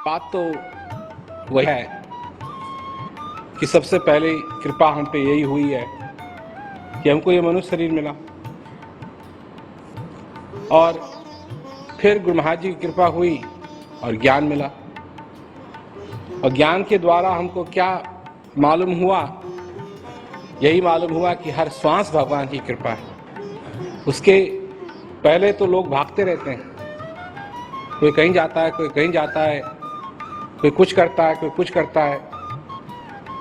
बात तो वही है कि सबसे पहले कृपा हम पे यही हुई है कि हमको ये मनुष्य शरीर मिला, और फिर गुरु महाराज जी की कृपा हुई और ज्ञान मिला। और ज्ञान के द्वारा हमको क्या मालूम हुआ? यही मालूम हुआ कि हर श्वास भगवान की कृपा है। उसके पहले तो लोग भागते रहते हैं, कोई कहीं जाता है, कोई कहीं जाता है, कोई कुछ करता है, कोई कुछ करता है।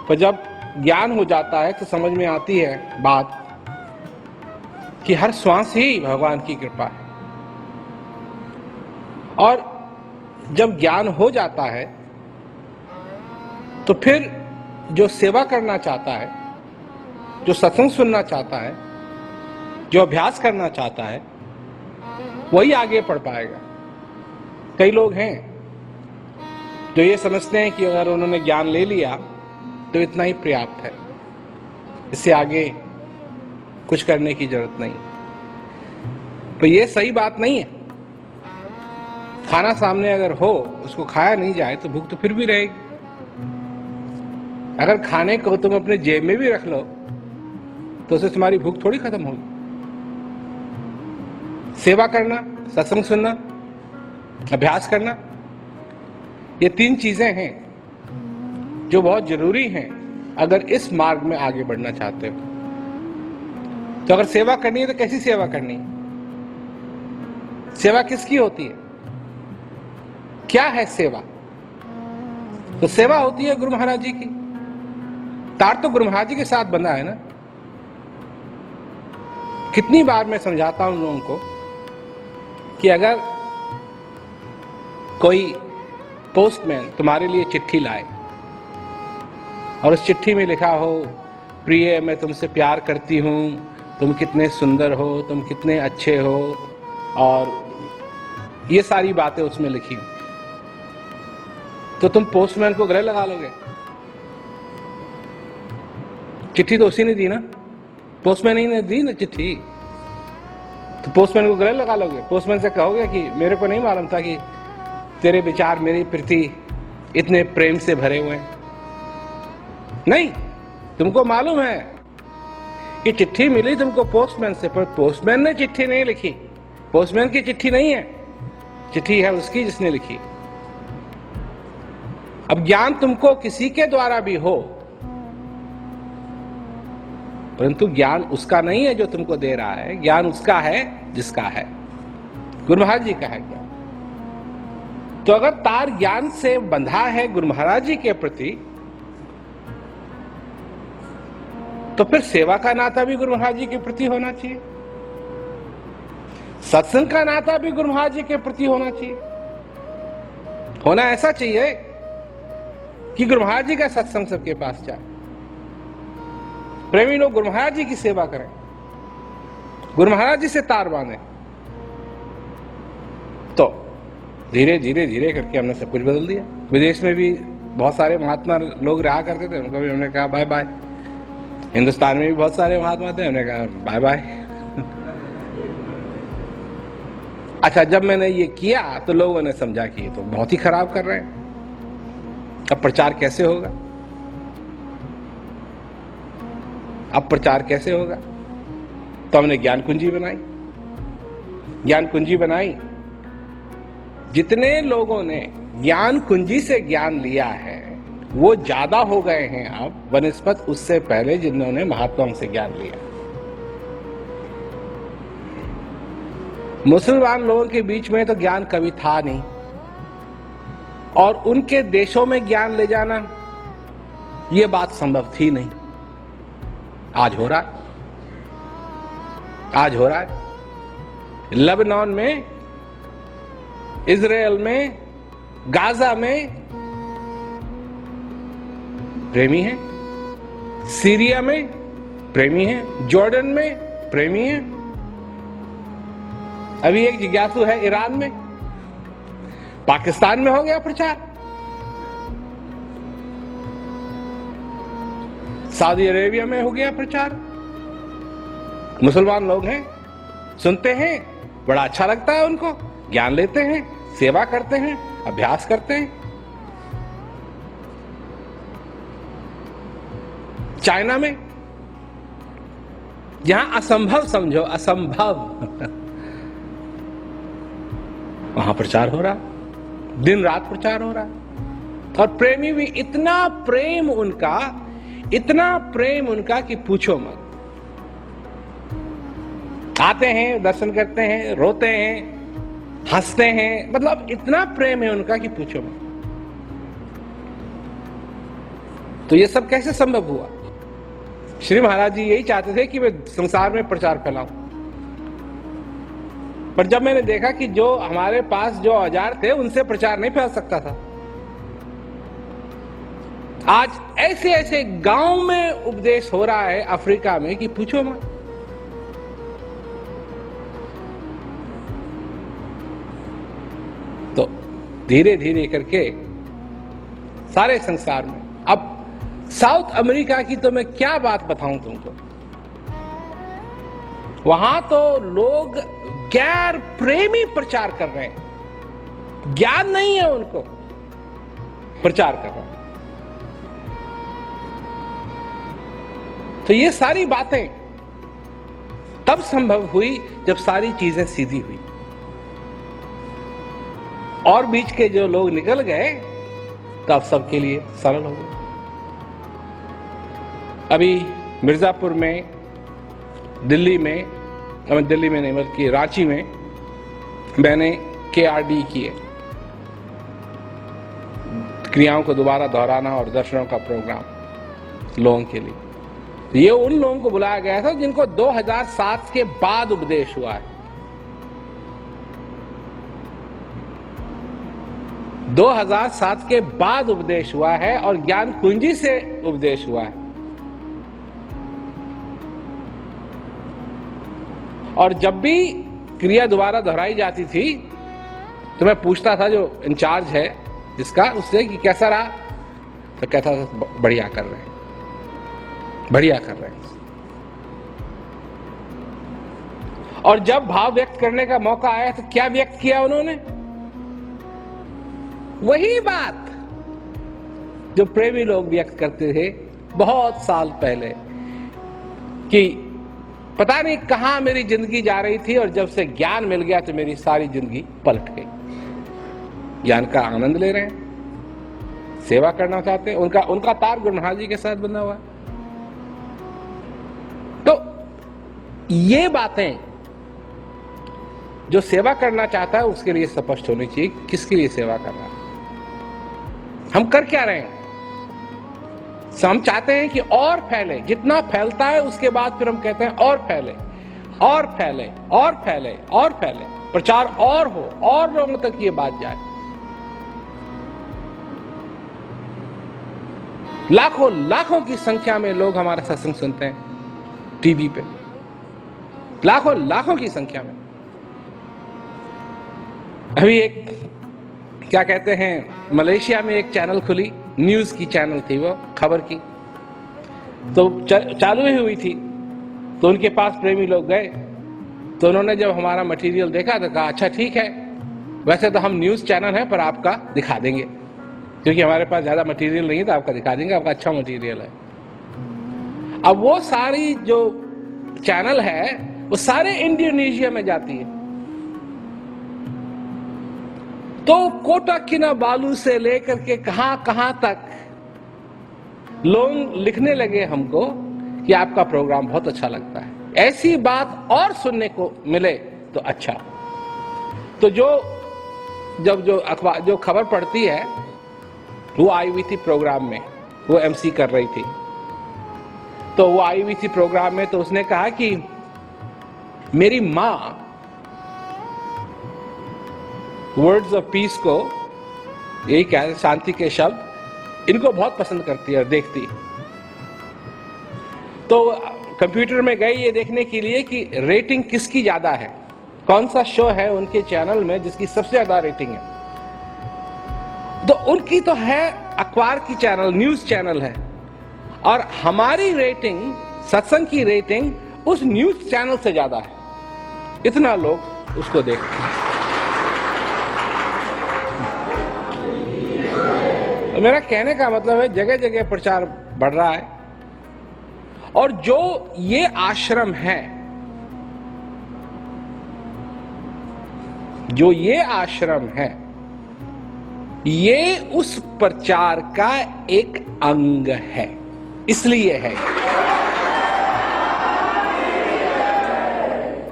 पर जब ज्ञान हो जाता है तो समझ में आती है बात कि हर श्वास ही भगवान की कृपा है। और जब ज्ञान हो जाता है तो फिर जो सेवा करना चाहता है, जो सत्संग सुनना चाहता है, जो अभ्यास करना चाहता है, वही आगे बढ़ पाएगा। कई लोग हैं जो ये समझते हैं कि अगर उन्होंने ज्ञान ले लिया तो इतना ही पर्याप्त है, इससे आगे कुछ करने की जरूरत नहीं। तो ये सही बात नहीं है। खाना सामने अगर हो, उसको खाया नहीं जाए तो भूख तो फिर भी रहेगी। अगर खाने को तुम अपने जेब में भी रख लो तो उससे तुम्हारी भूख थोड़ी खत्म होगी। सेवा करना, सत्संग सुनना, अभ्यास करना, ये तीन चीजें हैं जो बहुत जरूरी हैं अगर इस मार्ग में आगे बढ़ना चाहते हो। तो अगर सेवा करनी है तो कैसी सेवा करनी है? सेवा किसकी होती है? क्या है सेवा? तो सेवा होती है गुरु महाराज जी की। तार तो गुरु महाराज जी के साथ बंधा है ना। कितनी बार मैं समझाता हूं लोगों को कि अगर कोई पोस्टमैन तुम्हारे लिए चिट्ठी लाए और उस चिट्ठी में लिखा हो, प्रिय मैं तुमसे प्यार करती हूं, तुम कितने सुंदर हो, तुम कितने अच्छे हो, और ये सारी बातें उसमें लिखी हो, तो तुम पोस्टमैन को गले लगा लोगे? चिट्ठी तो उसी ने दी ना, पोस्टमैन ही ने दी ना चिट्ठी, तो पोस्टमैन को गले लगा लोगे? पोस्टमैन से कहोगे कि मेरे को नहीं मालूम था कि तेरे विचार मेरी प्रति इतने प्रेम से भरे हुए हैं? नहीं, तुमको मालूम है कि चिट्ठी मिली तुमको पोस्टमैन से, पर पोस्टमैन ने चिट्ठी नहीं लिखी। पोस्टमैन की चिट्ठी नहीं है, चिट्ठी है उसकी जिसने लिखी। अब ज्ञान तुमको किसी के द्वारा भी हो, परंतु ज्ञान उसका नहीं है जो तुमको दे रहा है, ज्ञान उसका है जिसका है, गुरु महाराज जी का है ज्ञान। तो अगर तार ज्ञान से बंधा है गुरु महाराज जी के प्रति, तो फिर सेवा का नाता भी गुरु महाराज जी के प्रति होना चाहिए, सत्संग का नाता भी गुरु महाराज जी के प्रति होना चाहिए। होना ऐसा चाहिए कि गुरु महाराज जी का सत्संग सबके पास जाए, प्रेमी लोग गुरु महाराज जी की सेवा करें, गुरु महाराज जी से तार बांधे। तो धीरे धीरे धीरे करके हमने सब कुछ बदल दिया। विदेश में भी बहुत सारे महात्मा लोग रहा करते थे, उनको भी हमने कहा बाय बाय। हिंदुस्तान में भी बहुत सारे महात्मा थे, हमने कहा बाय बाय। अच्छा, जब मैंने ये किया तो लोगों ने समझा कि ये तो बहुत ही खराब कर रहे हैं, अब प्रचार कैसे होगा? अब प्रचार कैसे होगा? तो हमने ज्ञान कुंजी बनाई। ज्ञान कुंजी बनाई, जितने लोगों ने ज्ञान कुंजी से ज्ञान लिया है वो ज्यादा हो गए हैं अब बनिस्बत उससे पहले जिन्होंने महात्माओं से ज्ञान लिया। मुसलमान लोगों के बीच में तो ज्ञान कभी था नहीं, और उनके देशों में ज्ञान ले जाना ये बात संभव थी नहीं। आज हो रहा है, आज हो रहा है। लेबनान में, इजराइल में, गाजा में प्रेमी हैं, सीरिया में प्रेमी हैं, जॉर्डन में प्रेमी हैं। अभी एक जिज्ञासु है ईरान में, पाकिस्तान में हो गया प्रचार, सऊदी अरेबिया में हो गया प्रचार। मुसलमान लोग हैं, सुनते हैं, बड़ा अच्छा लगता है उनको, ज्ञान लेते हैं, सेवा करते हैं, अभ्यास करते हैं, चाइना में, जहां असंभव समझो, असंभव वहां प्रचार हो रहा, दिन रात प्रचार हो रहा। और प्रेमी भी, इतना प्रेम उनका कि पूछो मत। आते हैं, दर्शन करते हैं, रोते हैं, हंसते हैं, मतलब इतना प्रेम है उनका कि पूछो मत। तो ये सब कैसे संभव हुआ? श्री महाराज जी यही चाहते थे कि मैं संसार में प्रचार फैलाऊं। पर जब मैंने देखा कि जो हमारे पास जो औजार थे उनसे प्रचार नहीं फैल सकता था, आज ऐसे ऐसे गांव में उपदेश हो रहा है अफ्रीका में कि पूछो मत। तो धीरे धीरे करके सारे संसार में, अब साउथ अमेरिका की तो मैं क्या बात बताऊं तुमको, वहां तो लोग गैर प्रेमी प्रचार कर रहे हैं, ज्ञान नहीं है उनको, प्रचार कर रहे हैं। तो ये सारी बातें तब संभव हुई जब सारी चीजें सीधी हुई, और बीच के जो लोग निकल गए तब सबके लिए सरल हो गए। अभी मिर्जापुर में, दिल्ली में नहीं बल्कि रांची में मैंने KRD किए, क्रियाओं को दोबारा दोहराना और दर्शनों का प्रोग्राम लोगों के लिए। ये उन लोगों को बुलाया गया था जिनको 2007 के बाद उपदेश हुआ है। 2007 के बाद उपदेश हुआ है और ज्ञान कुंजी से उपदेश हुआ है। और जब भी क्रिया दोबारा दोहराई जाती थी तो मैं पूछता था जो इंचार्ज है इसका, उससे कि कैसा रहा, तो कहता था बढ़िया कर रहे हैं, बढ़िया कर रहे हैं। और जब भाव व्यक्त करने का मौका आया तो क्या व्यक्त किया उन्होंने? वही बात जो प्रेमी लोग व्यक्त करते थे बहुत साल पहले कि पता नहीं कहां मेरी जिंदगी जा रही थी और जब से ज्ञान मिल गया तो मेरी सारी जिंदगी पलट गई। ज्ञान का आनंद ले रहे हैं, सेवा करना चाहते हैं, उनका तार गुरु महाराज जी के साथ बंधा हुआ है। तो ये बातें जो सेवा करना चाहता है उसके लिए स्पष्ट होनी चाहिए, किसके लिए सेवा कर रहा है, हम कर क्या रहे हैं। हम चाहते हैं कि और फैले, जितना फैलता है उसके बाद फिर हम कहते हैं और फैले, और फैले, और फैले, और फैले, प्रचार और हो, और लोगों तक ये बात जाए। लाखों लाखों की संख्या में लोग हमारा सत्संग सुनते हैं टीवी पे, लाखों लाखों की संख्या में। अभी एक क्या कहते हैं, मलेशिया में एक चैनल खुली, न्यूज की चैनल थी वो, खबर की, तो चालू ही हुई थी। तो उनके पास प्रेमी लोग गए, तो उन्होंने जब हमारा मटेरियल देखा तो कहा अच्छा ठीक है, वैसे तो हम न्यूज चैनल है पर आपका दिखा देंगे, क्योंकि हमारे पास ज्यादा मटेरियल नहीं है तो आपका दिखा देंगे, आपका अच्छा मटेरियल है। अब वो सारी जो चैनल है वो सारे इंडोनेशिया में जाती है। तो कोटा किनाबालू से लेकर के कहां तक लोग लिखने लगे हमको कि आपका प्रोग्राम बहुत अच्छा लगता है, ऐसी बात और सुनने को मिले तो अच्छा। तो जब अखबार जो खबर पढ़ती है वो आई हुई थी प्रोग्राम में, वो MC कर रही थी, तो वो आई हुई थी प्रोग्राम में, तो उसने कहा कि मेरी माँ वर्ड्स ऑफ पीस को, यही क्या शांति के शब्द, इनको बहुत पसंद करती है और देखती। तो कंप्यूटर में गई ये देखने के लिए कि रेटिंग किसकी ज्यादा है, कौन सा शो है उनके चैनल में जिसकी सबसे ज्यादा रेटिंग है। तो उनकी तो है अखबार की चैनल, न्यूज चैनल है, और हमारी रेटिंग, सत्संग की रेटिंग उस न्यूज चैनल से ज्यादा है। इतना लोग उसको देखते हैं। मेरा कहने का मतलब है जगह जगह प्रचार बढ़ रहा है, और जो ये आश्रम है, जो ये आश्रम है, ये उस प्रचार का एक अंग है, इसलिए है।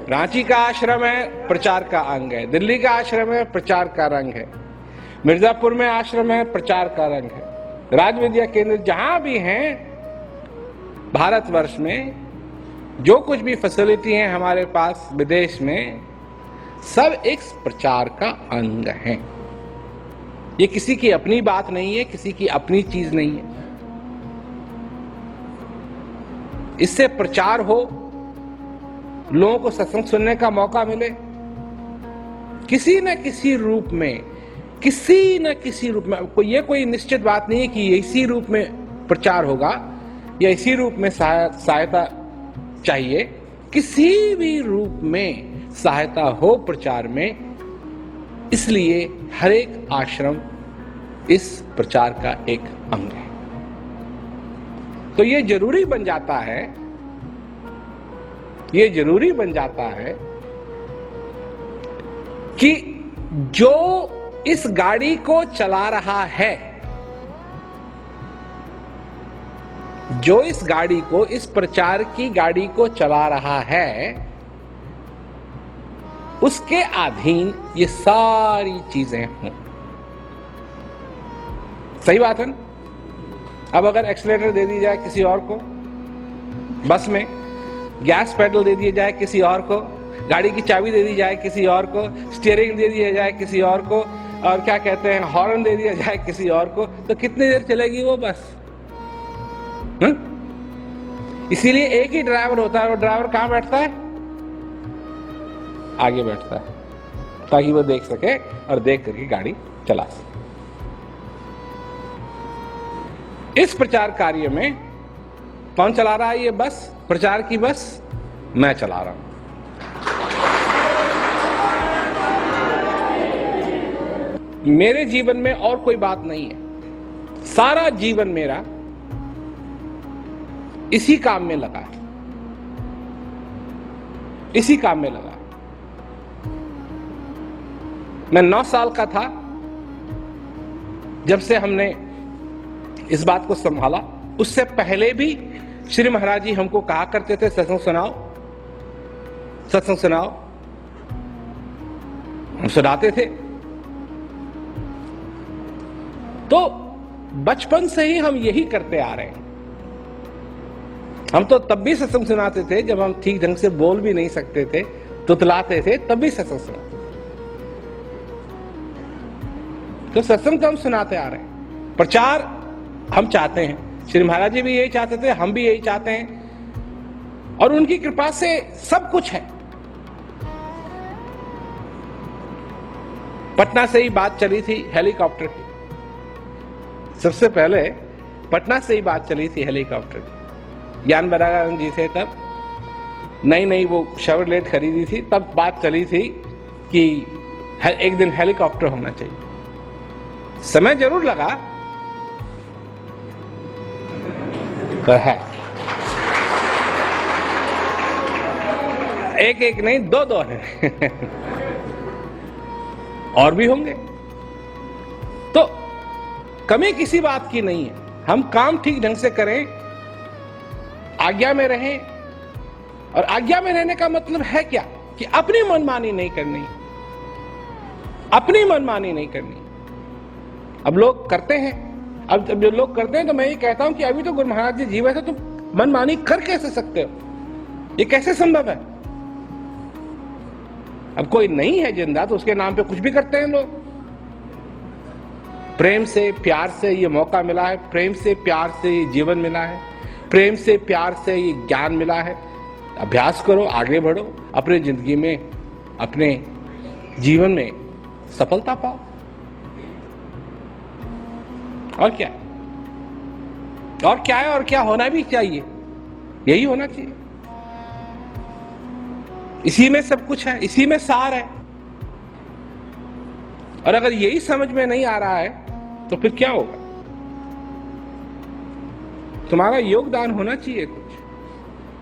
रांची का आश्रम है, प्रचार का अंग है। दिल्ली का आश्रम है, प्रचार का रंग है। मिर्जापुर में आश्रम है, प्रचार का रंग है। राज विद्या केंद्र जहां भी हैं भारतवर्ष में, जो कुछ भी फैसिलिटी है हमारे पास विदेश में, सब एक प्रचार का अंग है। ये किसी की अपनी बात नहीं है, किसी की अपनी चीज नहीं है। इससे प्रचार हो, लोगों को सत्संग सुनने का मौका मिले, किसी न किसी रूप में, किसी न किसी रूप में। ये कोई निश्चित बात नहीं है कि इसी रूप में प्रचार होगा या इसी रूप में सहायता चाहिए। किसी भी रूप में सहायता हो प्रचार में, इसलिए हर एक आश्रम इस प्रचार का एक अंग है। तो ये जरूरी बन जाता है, ये जरूरी बन जाता है कि जो इस गाड़ी को चला रहा है, जो इस गाड़ी को, इस प्रचार की गाड़ी को चला रहा है, उसके अधीन ये सारी चीजें हों। सही बात है ना? अब अगर एक्सीलरेटर दे दी जाए किसी और को, बस में गैस पेडल दे दिया जाए किसी और को, गाड़ी की चाबी दे दी जाए किसी और को, स्टीयरिंग दे दिया जाए किसी और को, और क्या कहते हैं, हॉर्न दे दिया जाए किसी और को, तो कितनी देर चलेगी वो बस? इसीलिए एक ही ड्राइवर होता है। वो ड्राइवर कहां बैठता है? आगे बैठता है, ताकि वो देख सके और देख करके गाड़ी चला सके। इस प्रचार कार्य में कौन चला रहा है ये बस? प्रचार की बस मैं चला रहा हूं। मेरे जीवन में और कोई बात नहीं है। सारा जीवन मेरा इसी काम में लगा है, इसी काम में लगा है। मैं 9 साल का था जब से हमने इस बात को संभाला। उससे पहले भी श्री महाराज जी हमको कहा करते थे, सत्संग सुनाओ, सत्संग सुनाओ। हम सुनाते थे। तो बचपन से ही हम यही करते आ रहे हैं। हम तो तब भी सत्संग सुनाते थे जब हम ठीक ढंग से बोल भी नहीं सकते थे, तुतलाते थे, तब भी सत्संग सुनाते थे। तो सत्संग तो हम सुनाते आ रहे हैं। प्रचार हम चाहते हैं, श्री महाराज जी भी यही चाहते थे, हम भी यही चाहते हैं, और उनकी कृपा से सब कुछ है। पटना से ही बात चली थी हेलीकॉप्टर की। सबसे पहले पटना से ही बात चली थी हेलीकॉप्टर की। ज्ञान बरागानंद जी थे तब, नई वो शेवरलेट खरीदी थी, तब बात चली थी कि एक दिन हेलीकॉप्टर होना चाहिए। समय जरूर लगा, तो है। एक नहीं, दो है। और भी होंगे। तो कमी किसी बात की नहीं है। हम काम ठीक ढंग से करें, आज्ञा में रहें। और आज्ञा में रहने का मतलब है क्या? कि अपनी मनमानी नहीं करनी, अपनी मनमानी नहीं करनी। अब लोग करते हैं, अब जो लोग करते हैं, तो मैं ये कहता हूं कि अभी तो गुरु महाराज जी जीवित है, तुम मनमानी कर कैसे सकते हो? ये कैसे संभव है? अब कोई नहीं है जिंदा, तो उसके नाम पे कुछ भी करते हैं लोग। प्रेम से, प्यार से ये मौका मिला है, प्रेम से, प्यार से ये जीवन मिला है, प्रेम से, प्यार से ये ज्ञान मिला है। अभ्यास करो, आगे बढ़ो, अपने जिंदगी में, अपने जीवन में सफलता पाओ। और क्या, और क्या है, और क्या होना भी चाहिए, यही होना चाहिए। इसी में सब कुछ है, इसी में सार है। और अगर यही समझ में नहीं आ रहा है तो फिर क्या होगा? तुम्हारा योगदान होना चाहिए कुछ।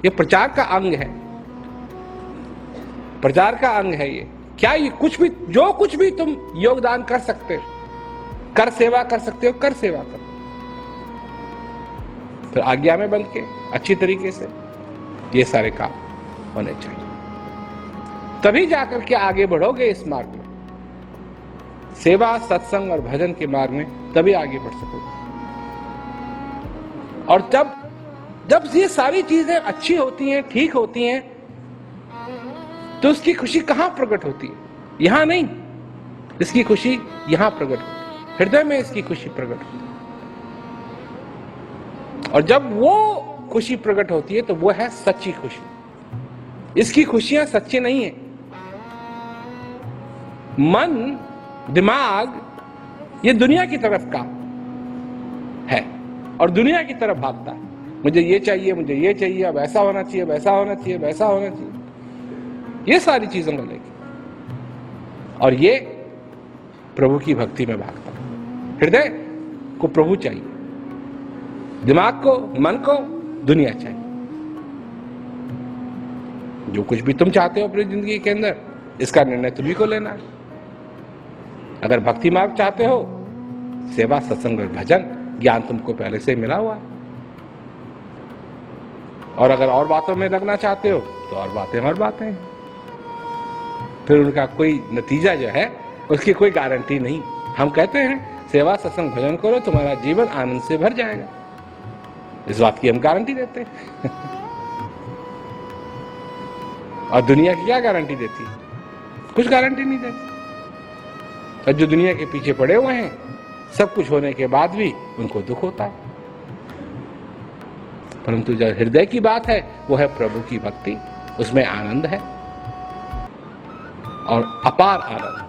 ये प्रचार का अंग है, प्रचार का अंग है ये। क्या ये कुछ भी, जो कुछ भी तुम योगदान कर सकते हो, कर सेवा कर सकते हो, कर सेवा करो। फिर आज्ञा में बन के अच्छी तरीके से ये सारे काम होने चाहिए, तभी जाकर के आगे बढ़ोगे इस मार्ग में, सेवा सत्संग और भजन के मार्ग में, तभी आगे बढ़ सकोगे। और जब ये सारी चीजें अच्छी होती हैं, ठीक होती हैं, तो उसकी खुशी कहां प्रकट होती है? यहां नहीं, इसकी खुशी यहां प्रकट होती है, हृदय में इसकी खुशी प्रकट होती है। और जब वो खुशी प्रकट होती है तो वो है सच्ची खुशी। इसकी खुशियां सच्ची नहीं है। मन, दिमाग ये दुनिया की तरफ का है और दुनिया की तरफ भागता है। मुझे ये चाहिए, मुझे ये चाहिए, अब ऐसा होना चाहिए, वैसा होना चाहिए, वैसा होना चाहिए, ये सारी चीजों को लेकर। और ये प्रभु की भक्ति में भागता है। हृदय को प्रभु चाहिए, दिमाग को, मन को दुनिया चाहिए। जो कुछ भी तुम चाहते हो अपनी जिंदगी के अंदर, इसका निर्णय तुम्ही को लेना है। अगर भक्ति मार्ग चाहते हो, सेवा सत्संग और भजन ज्ञान तुमको पहले से मिला हुआ है। और अगर और बातों में लगना चाहते हो तो और बातें हैं। फिर उनका कोई नतीजा जो है उसकी कोई गारंटी नहीं। हम कहते हैं सेवा सत्संग भजन करो, तुम्हारा जीवन आनंद से भर जाएगा, इस बात की हम गारंटी देते हैं। और दुनिया की क्या गारंटी देती है? कुछ गारंटी नहीं देती। और जो दुनिया के पीछे पड़े हुए हैं, सब कुछ होने के बाद भी उनको दुख होता है। परंतु जो हृदय की बात है वो है प्रभु की भक्ति, उसमें आनंद है और अपार आनंद।